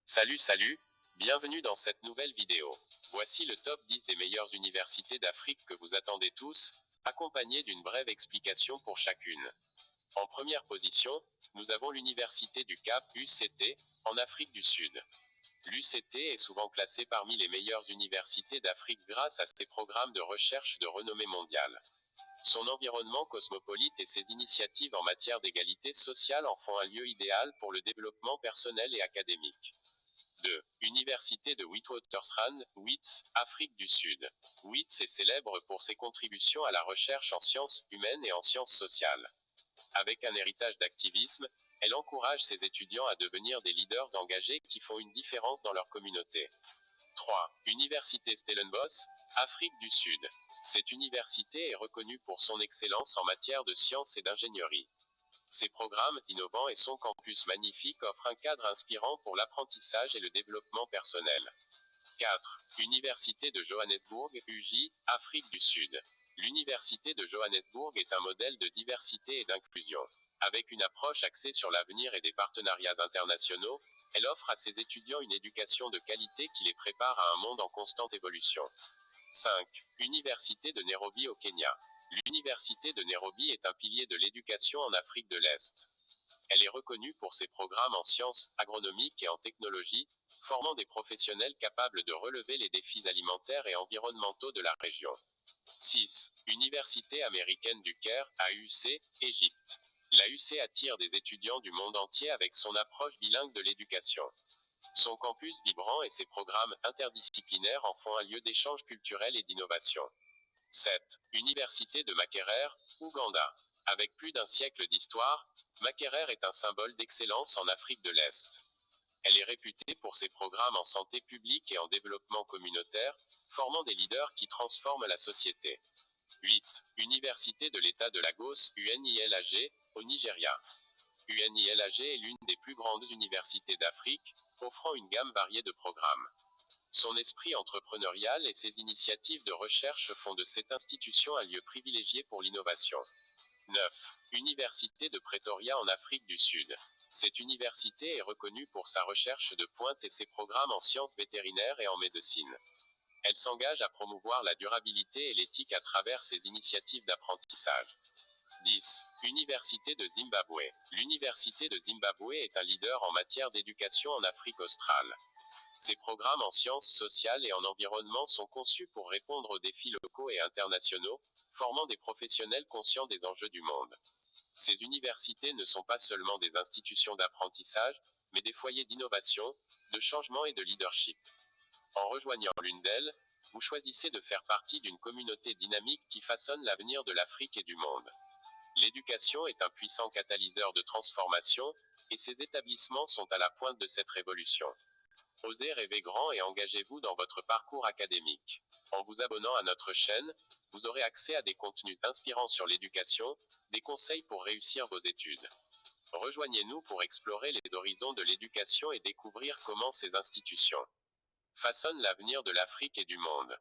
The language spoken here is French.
Salut, bienvenue dans cette nouvelle vidéo. Voici le top 10 des meilleures universités d'Afrique que vous attendez tous, accompagné d'une brève explication pour chacune. En première position, nous avons l'Université du Cap, UCT, en Afrique du Sud. L'UCT est souvent classée parmi les meilleures universités d'Afrique grâce à ses programmes de recherche de renommée mondiale. Son environnement cosmopolite et ses initiatives en matière d'égalité sociale en font un lieu idéal pour le développement personnel et académique. 2. Université de Witwatersrand, WITS, Afrique du Sud. WITS est célèbre pour ses contributions à la recherche en sciences humaines et en sciences sociales. Avec un héritage d'activisme, elle encourage ses étudiants à devenir des leaders engagés qui font une différence dans leur communauté. 3. Université Stellenbosch, Afrique du Sud. Cette université est reconnue pour son excellence en matière de sciences et d'ingénierie. Ses programmes innovants et son campus magnifique offrent un cadre inspirant pour l'apprentissage et le développement personnel. 4. Université de Johannesburg, UJ, Afrique du Sud. L'Université de Johannesburg est un modèle de diversité et d'inclusion. Avec une approche axée sur l'avenir et des partenariats internationaux, elle offre à ses étudiants une éducation de qualité qui les prépare à un monde en constante évolution. 5. Université de Nairobi au Kenya. L'Université de Nairobi est un pilier de l'éducation en Afrique de l'Est. Elle est reconnue pour ses programmes en sciences agronomiques et en technologie, formant des professionnels capables de relever les défis alimentaires et environnementaux de la région. 6. Université américaine du Caire, AUC, Égypte. L'AUC attire des étudiants du monde entier avec son approche bilingue de l'éducation. Son campus vibrant et ses programmes interdisciplinaires en font un lieu d'échange culturel et d'innovation. 7. Université de Makerere, Ouganda. Avec plus d'un siècle d'histoire, Makerere est un symbole d'excellence en Afrique de l'Est. Elle est réputée pour ses programmes en santé publique et en développement communautaire, formant des leaders qui transforment la société. 8. Université de l'État de Lagos, UNILAG, au Nigeria. UNILAG est l'une des plus grandes universités d'Afrique, offrant une gamme variée de programmes. Son esprit entrepreneurial et ses initiatives de recherche font de cette institution un lieu privilégié pour l'innovation. 9. Université de Pretoria en Afrique du Sud. Cette université est reconnue pour sa recherche de pointe et ses programmes en sciences vétérinaires et en médecine. Elle s'engage à promouvoir la durabilité et l'éthique à travers ses initiatives d'apprentissage. 10. Université de Zimbabwe. L'Université de Zimbabwe est un leader en matière d'éducation en Afrique australe. Ses programmes en sciences sociales et en environnement sont conçus pour répondre aux défis locaux et internationaux, formant des professionnels conscients des enjeux du monde. Ces universités ne sont pas seulement des institutions d'apprentissage, mais des foyers d'innovation, de changement et de leadership. En rejoignant l'une d'elles, vous choisissez de faire partie d'une communauté dynamique qui façonne l'avenir de l'Afrique et du monde. L'éducation est un puissant catalyseur de transformation, et ces établissements sont à la pointe de cette révolution. Osez rêver grand et engagez-vous dans votre parcours académique. En vous abonnant à notre chaîne, vous aurez accès à des contenus inspirants sur l'éducation, des conseils pour réussir vos études. Rejoignez-nous pour explorer les horizons de l'éducation et découvrir comment ces institutions façonnent l'avenir de l'Afrique et du monde.